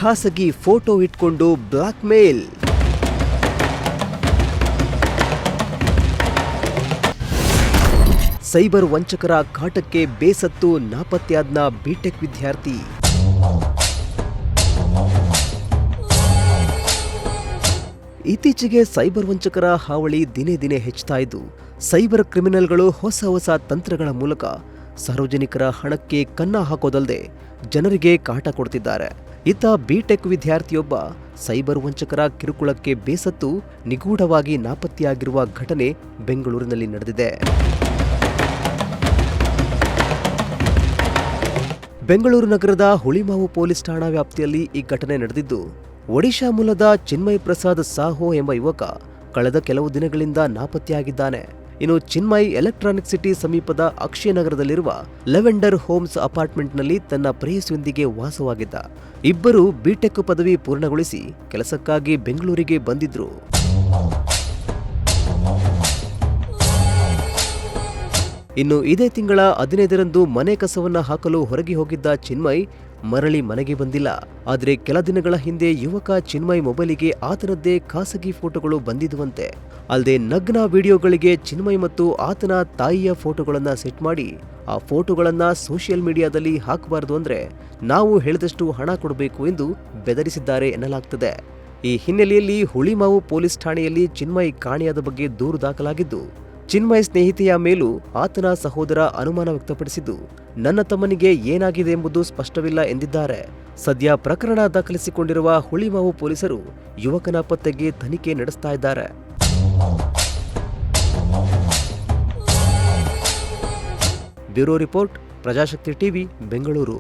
ಖಾಸಗಿ ಫೋಟೋ ಇಟ್ಕೊಂಡು black mail. Cyber ವಂಚಕರ ಕಾಟಕ್ಕೆ ಬೇಸತ್ತು ನಾಪತ್ತೆಯಾದ ಬಿಟೆಕ್ ವಿದ್ಯಾರ್ಥಿ. ಇತ್ತೀಚೆಗೆ ಸೈಬರ್ ವಂಚಕರ ಹಾವಳಿ ದಿನೇ ದಿನೇ ಹೆಚ್ಚುತ್ತಾ ಇದ್ದು, ಸೈಬರ್ ಕ್ರಿಮಿನಲ್ಗಳು ಹೊಸ ತಂತ್ರಗಳ ಮೂಲಕ ಸಾರ್ವಜನಿಕರ ಹಣಕ್ಕೆ ಕನ್ನ ಹಾಕೋದಲ್ಲದೆ ಜನರಿಗೆ ಕಾಟ ಕೊಡ್ತಿದ್ದಾರೆ. ಇತ್ತ ಬಿಟೆಕ್ ವಿದ್ಯಾರ್ಥಿಯೊಬ್ಬ ಸೈಬರ್ ವಂಚಕರ ಕಿರುಕುಳಕ್ಕೆ ಬೇಸತ್ತು ನಿಗೂಢವಾಗಿ ನಾಪತ್ತೆಯಾಗಿರುವ ಘಟನೆ ಬೆಂಗಳೂರಿನಲ್ಲಿ ನಡೆದಿದೆ. ಬೆಂಗಳೂರು ನಗರದ ಹುಳಿಮಾವು ಪೊಲೀಸ್ ಠಾಣಾ ವ್ಯಾಪ್ತಿಯಲ್ಲಿ ಈ ಘಟನೆ ನಡೆದಿದ್ದು, ಒಡಿಶಾ ಮೂಲದ ಚಿನ್ಮಯ್ ಪ್ರಸಾದ್ ಸಾಹೋ ಎಂಬ ಯುವಕ ಕಳೆದ ಕೆಲವು ದಿನಗಳಿಂದ ನಾಪತ್ತೆಯಾಗಿದ್ದಾನೆ. ಇನ್ನು ಚಿನ್ಮಯ್ ಎಲೆಕ್ಟ್ರಾನಿಕ್ ಸಿಟಿ ಸಮೀಪದ ಅಕ್ಷಯ ನಗರದಲ್ಲಿರುವ ಲೆವೆಂಡರ್ ಹೋಮ್ಸ್ ಅಪಾರ್ಟ್ಮೆಂಟ್ನಲ್ಲಿ ತನ್ನ ಪ್ರೇಯಸಿಯೊಂದಿಗೆ ವಾಸವಾಗಿದ್ದ. ಇಬ್ಬರು ಬಿಟೆಕ್ ಪದವಿ ಪೂರ್ಣಗೊಳಿಸಿ ಕೆಲಸಕ್ಕಾಗಿ ಬೆಂಗಳೂರಿಗೆ ಬಂದಿದ್ರು. ಇನ್ನು ಇದೇ ತಿಂಗಳ 15ರಂದು ಮನೆ ಕಸವನ್ನ ಹಾಕಲು ಹೊರಗೆ ಹೋಗಿದ್ದ ಚಿನ್ಮಯ್ ಮರಳಿ ಮನೆಗೆ ಬಂದಿಲ್ಲ. ಆದರೆ ಕೆಲ ದಿನಗಳ ಹಿಂದೆ ಯುವಕ ಚಿನ್ಮಯ್ ಮೊಬೈಲಿಗೆ ಆತನದ್ದೇ ಖಾಸಗಿ ಫೋಟೋಗಳು ಬಂದಿದ್ದುವಂತೆ. ಅಲ್ಲದೆ ನಗ್ನ ವಿಡಿಯೋಗಳಿಗೆ ಚಿನ್ಮಯ್ ಮತ್ತು ಆತನ ತಾಯಿಯ ಫೋಟೋಗಳನ್ನ ಸೆಟ್ ಮಾಡಿ ಆ ಫೋಟೋಗಳನ್ನ ಸೋಷಿಯಲ್ ಮೀಡಿಯಾದಲ್ಲಿ ಹಾಕಬಾರದು ಅಂದ್ರೆ ನಾವು ಹೇಳಿದಷ್ಟು ಹಣ ಕೊಡಬೇಕು ಎಂದು ಬೆದರಿಸಿದ್ದಾರೆ ಎನ್ನಲಾಗ್ತದೆ. ಈ ಹಿನ್ನೆಲೆಯಲ್ಲಿ ಹುಳಿಮಾವು ಪೊಲೀಸ್ ಠಾಣೆಯಲ್ಲಿ ಚಿನ್ಮಯ್ ಕಾಣೆಯಾದ ಬಗ್ಗೆ ದೂರು ದಾಖಲಾಗಿದ್ದು, ಚಿನ್ಮಯ್ ಸ್ನೇಹಿತೆಯ ಮೇಲೂ ಆತನ ಸಹೋದರ ಅನುಮಾನ ವ್ಯಕ್ತಪಡಿಸಿದ್ದು, ನನ್ನ ತಮ್ಮನಿಗೆ ಏನಾಗಿದೆ ಎಂಬುದು ಸ್ಪಷ್ಟವಿಲ್ಲ ಎಂದಿದ್ದಾರೆ. ಸದ್ಯ ಪ್ರಕರಣ ದಾಖಲಿಸಿಕೊಂಡಿರುವ ಹುಳಿಮಾವು ಪೊಲೀಸರು ಯುವಕನ ಪತ್ತೆಗೆ ತನಿಖೆ ನಡೆಸ್ತಾ ಇದ್ದಾರೆ. Bureau report, Prajashakti TV, Bengaluru.